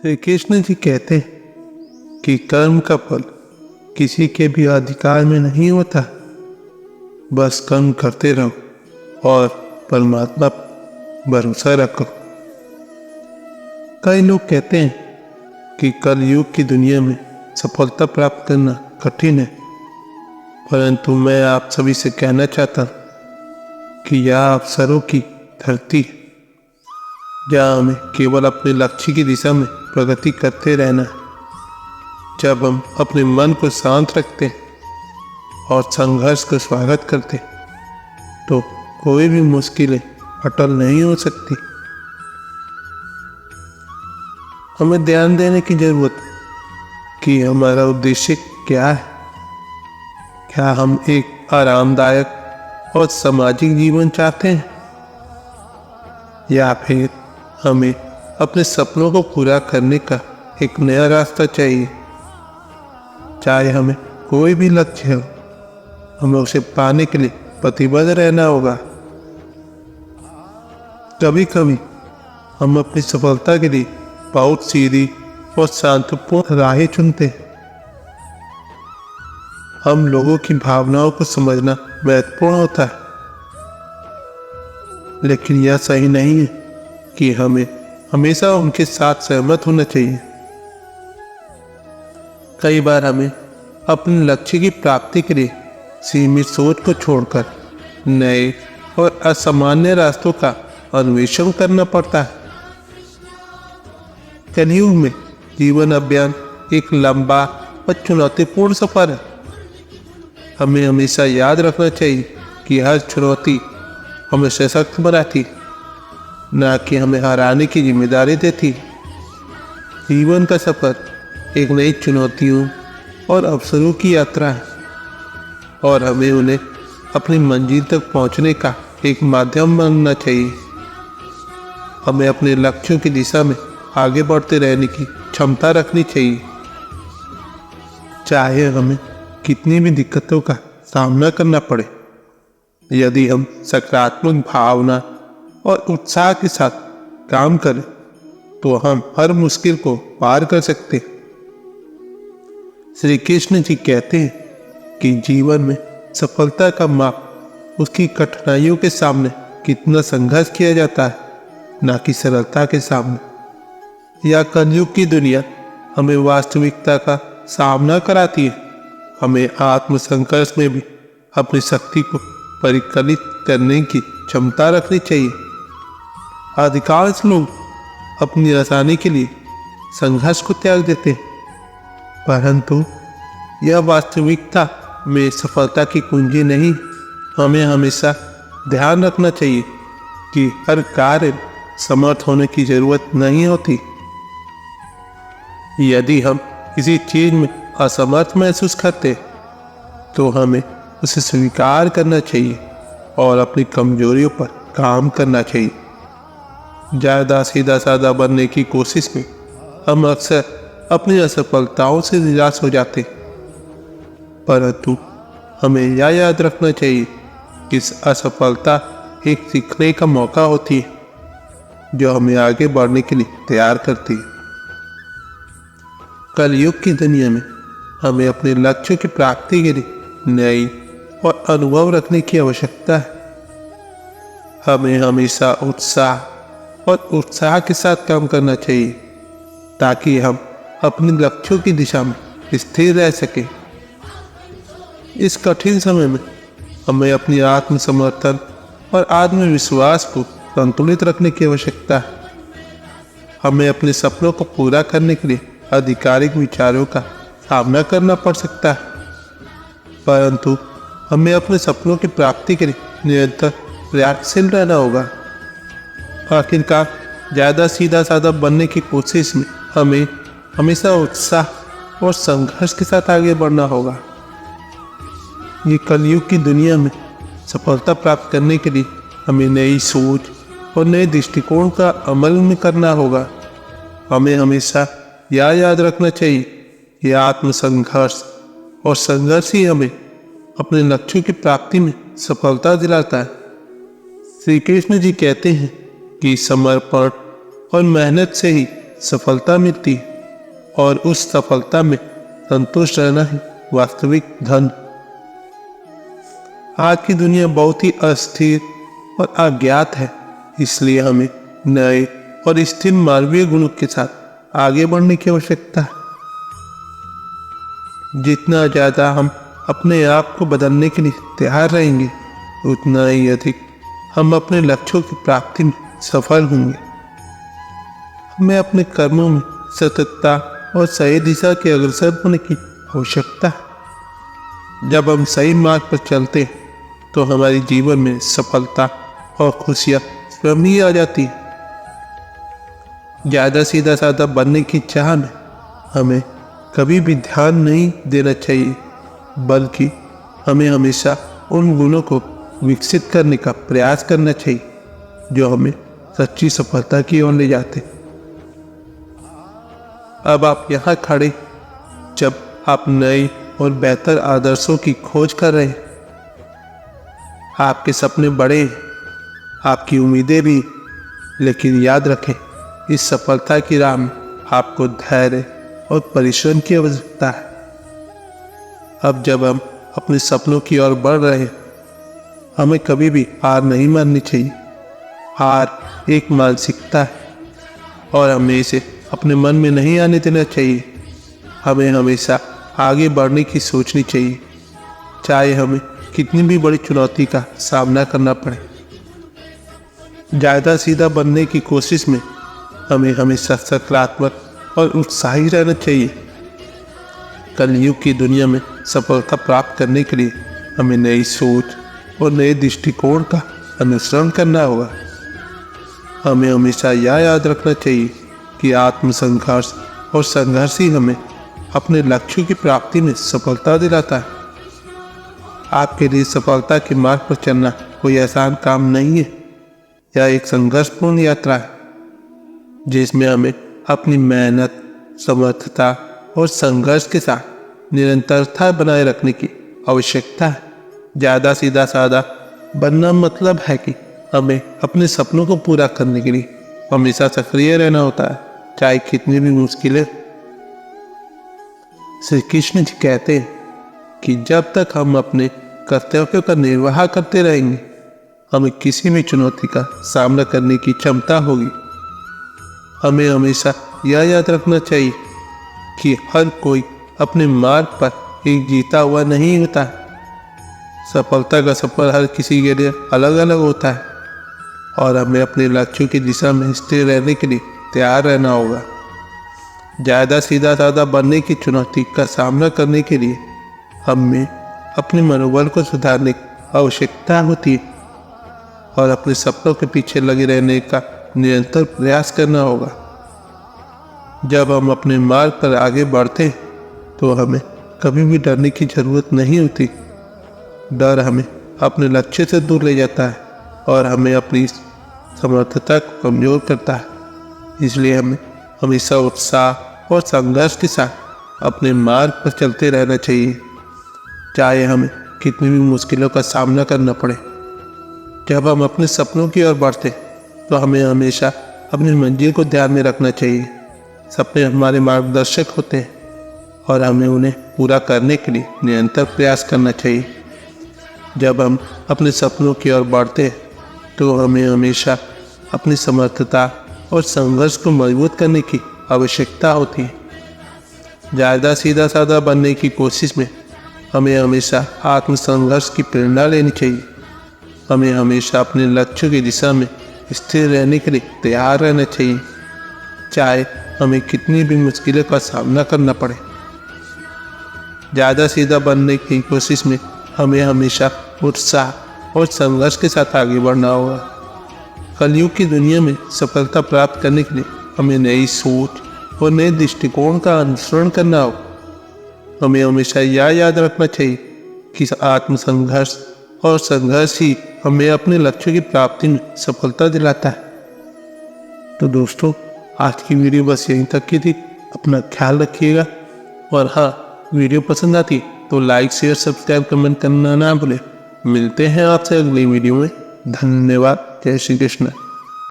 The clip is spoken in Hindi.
श्री कृष्ण जी कहते हैं कि कर्म का फल किसी के भी अधिकार में नहीं होता। बस कर्म करते रहो और परमात्मा पर भरोसा रखो। कई लोग कहते हैं कि कलयुग की दुनिया में सफलता प्राप्त करना कठिन है, परंतु मैं आप सभी से कहना चाहता हूँ कि यह अवसरों की धरती है, जहाँ हमें केवल अपने लक्ष्य की दिशा में प्रगति करते रहना है। जब हम अपने मन को शांत रखते हैं और संघर्ष का स्वागत करते हैं, तो कोई भी मुश्किलें अटल नहीं हो सकती। हमें ध्यान देने की जरूरत है कि हमारा उद्देश्य क्या है। क्या हम एक आरामदायक और सामाजिक जीवन चाहते हैं, या फिर हमें अपने सपनों को पूरा करने का एक नया रास्ता चाहिए। चाहे हमें कोई भी लक्ष्य हो, हमें उसे पाने के लिए प्रतिबद्ध रहना होगा। कभी कभी हम अपनी सफलता के लिए बहुत सीधी और शांतिपूर्ण राहें चुनते हैं। हम लोगों की भावनाओं को समझना महत्वपूर्ण होता है, लेकिन यह सही नहीं है कि हमें हमेशा उनके साथ सहमत होना चाहिए। कई बार हमें अपने लक्ष्य की प्राप्ति के लिए सीमित सोच को छोड़कर नए और असामान्य रास्तों का अन्वेषण करना पड़ता है। कलयुग में जीवन अभियान एक लंबा और चुनौतीपूर्ण सफर है। हमें हमेशा याद रखना चाहिए कि हर चुनौती हमें सशक्त बनाती, न कि हमें हराने की जिम्मेदारी देती। जीवन का सफर एक नई चुनौतियों और अवसरों की यात्रा है, और हमें उन्हें अपनी मंजिल तक पहुंचने का एक माध्यम बनना चाहिए। हमें अपने लक्ष्यों की दिशा में आगे बढ़ते रहने की क्षमता रखनी चाहिए, चाहे हमें कितनी भी दिक्कतों का सामना करना पड़े। यदि हम सकारात्मक भावना और उत्साह के साथ काम करें, तो हम हर मुश्किल को पार कर सकते हैं। श्री कृष्ण जी कहते हैं कि जीवन में सफलता का माप उसकी कठिनाइयों के सामने कितना संघर्ष किया जाता है, न कि सरलता के सामने। यह कलयुग की दुनिया हमें वास्तविकता का सामना कराती है। हमें आत्म संघर्ष में भी अपनी शक्ति को परिकलित करने की क्षमता रखनी चाहिए। अधिकांश लोग अपनी आसानी के लिए संघर्ष को त्याग देते हैं, परंतु यह वास्तविकता में सफलता की कुंजी नहीं। हमें हमेशा ध्यान रखना चाहिए कि हर कार्य समर्थ होने की जरूरत नहीं होती। यदि हम किसी चीज में असमर्थ महसूस करते, तो हमें उसे स्वीकार करना चाहिए और अपनी कमजोरियों पर काम करना चाहिए। ज़्यादा सीधा साधा बनने की कोशिश में हम अक्सर अपनी असफलताओं से निराश हो जाते, परंतु हमें यह याद रखना चाहिए कि इस असफलता एक सीखने का मौका होती है, जो हमें आगे बढ़ने के लिए तैयार करती है। कलयुग की दुनिया में हमें अपने लक्ष्य की प्राप्ति के लिए नई और अनुभव रखने की आवश्यकता है। हमें हमेशा उत्साह के साथ काम करना चाहिए, ताकि हम अपने लक्ष्यों की दिशा में स्थिर रह सके। इस कठिन समय में हमें अपनी आत्मसमर्थन और आत्मविश्वास को संतुलित रखने की आवश्यकता है। हमें अपने सपनों को पूरा करने के लिए आधिकारिक विचारों का सामना करना पड़ सकता है, परंतु हमें अपने सपनों की प्राप्ति के लिए निरंतर प्रयासशील रहना होगा। आखिरकार ज़्यादा सीधा साधा बनने की कोशिश में हमें हमेशा उत्साह और संघर्ष के साथ आगे बढ़ना होगा। ये कलयुग की दुनिया में सफलता प्राप्त करने के लिए हमें नई सोच और नए दृष्टिकोण का अमल में करना होगा। हमें हमेशा यह याद रखना चाहिए कि आत्मसंघर्ष और संघर्ष ही हमें अपने लक्ष्यों की प्राप्ति में सफलता दिलाता है। श्री कृष्ण जी कहते हैं कि समर्पण और मेहनत से ही सफलता मिलती है और उस सफलता में संतुष्ट रहना ही वास्तविक धन। आज की दुनिया बहुत ही अस्थिर और अज्ञात है, इसलिए हमें नए और स्थिर मानवीय गुणों के साथ आगे बढ़ने की आवश्यकता है। जितना ज्यादा हम अपने आप को बदलने के लिए तैयार रहेंगे, उतना ही अधिक हम अपने लक्ष्यों की प्राप्ति में सफल होंगे। हमें अपने कर्मों में सततता और सही दिशा के अग्रसर होने की आवश्यकता है। जब हम सही मार्ग पर चलते हैं तो हमारे जीवन में सफलता और खुशियां स्वयं ही आ जाती है। ज्यादा सीधा साधा बनने की चाह में हमें कभी भी ध्यान नहीं देना चाहिए, बल्कि हमें हमेशा उन गुणों को विकसित करने का प्रयास करना चाहिए जो हमें सच्ची सफलता की ओर ले जाते। अब आप यहाँ खड़े जब आप नए और बेहतर आदर्शों की खोज कर रहे हैं। आपके सपने बड़े हैं, आपकी उम्मीदें भी, लेकिन याद रखें, इस सफलता की राह में आपको धैर्य और परिश्रम की आवश्यकता है। अब जब हम अपने सपनों की ओर बढ़ रहे हैं, हमें कभी भी हार नहीं माननी चाहिए। हार एक मानसिकता है और हमें इसे अपने मन में नहीं आने देना चाहिए। हमें हमेशा आगे बढ़ने की सोचनी चाहिए, चाहे हमें कितनी भी बड़ी चुनौती का सामना करना पड़े। ज़्यादा सीधा बनने की कोशिश में हमें हमेशा सकारात्मक और उत्साही रहना चाहिए। कलयुग की दुनिया में सफलता प्राप्त करने के लिए हमें नई सोच और नए दृष्टिकोण का अनुसरण करना होगा। हमें हमेशा यह याद रखना चाहिए कि आत्मसंघर्ष और संघर्ष ही हमें अपने लक्ष्यों की प्राप्ति में सफलता दिलाता है। आपके लिए सफलता के मार्ग पर चलना कोई आसान काम नहीं है। यह एक संघर्षपूर्ण यात्रा है जिसमें हमें अपनी मेहनत, समर्थता और संघर्ष के साथ निरंतरता बनाए रखने की आवश्यकता है। ज़्यादा सीधा साधा बनना मतलब है कि हमें अपने सपनों को पूरा करने के लिए हमेशा सक्रिय रहना होता है, चाहे कितनी भी मुश्किलें। श्री कृष्ण जी कहते हैं कि जब तक हम अपने कर्तव्यों का निर्वाह करते रहेंगे, हमें किसी भी चुनौती का सामना करने की क्षमता होगी। हमें हमेशा यह याद रखना चाहिए कि हर कोई अपने मार्ग पर एक जीता हुआ नहीं होता है। सफलता का सफर हर किसी के लिए अलग अलग होता है और हमें अपने लक्ष्यों की दिशा में स्थिर रहने के लिए तैयार रहना होगा। ज़्यादा सीधा साधा बनने की चुनौती का सामना करने के लिए हमें अपने मनोबल को सुधारने की आवश्यकता होती है और अपने सपनों के पीछे लगे रहने का निरंतर प्रयास करना होगा। जब हम अपने मार्ग पर आगे बढ़ते हैं तो हमें कभी भी डरने की जरूरत नहीं होती। डर हमें अपने लक्ष्य से दूर ले जाता है और हमें अपनी समर्थता को कमजोर करता है। इसलिए हमें हमेशा उत्साह और संघर्ष के साथ अपने मार्ग पर चलते रहना चाहिए, चाहे हमें कितनी भी मुश्किलों का सामना करना पड़े। जब हम अपने सपनों की ओर बढ़ते तो हमें हमेशा अपनी मंजिल को ध्यान में रखना चाहिए। सपने हमारे मार्गदर्शक होते हैं और हमें उन्हें पूरा करने के लिए निरंतर प्रयास करना चाहिए। जब हम अपने सपनों की ओर बढ़ते हैं तो हमें हमेशा अपनी समर्थता और संघर्ष को मजबूत करने की आवश्यकता होती है। ज़्यादा सीधा साधा बनने की कोशिश में हमें हमेशा आत्मसंघर्ष की प्रेरणा लेनी चाहिए। हमें हमेशा अपने लक्ष्य की दिशा में स्थिर रहने के लिए तैयार रहना चाहिए, चाहे हमें कितनी भी मुश्किलों का सामना करना पड़े। ज़्यादा सीधा बनने की कोशिश में हमें हमेशा उत्साह और संघर्ष के साथ आगे बढ़ना होगा। कलयुग की दुनिया में सफलता प्राप्त करने के लिए हमें नई सोच और नए दृष्टिकोण का अनुसरण करना होगा। हमें हमेशा यह याद रखना चाहिए कि आत्मसंघर्ष और संघर्ष ही हमें अपने लक्ष्य की प्राप्ति में सफलता दिलाता है। तो दोस्तों, आज की वीडियो बस यहीं तक की थी। अपना ख्याल रखिएगा और हाँ, वीडियो पसंद आती तो लाइक, शेयर, सब्सक्राइब, कमेंट करना ना भूलें। मिलते हैं आपसे अगली वीडियो में। धन्यवाद। जय श्री कृष्ण।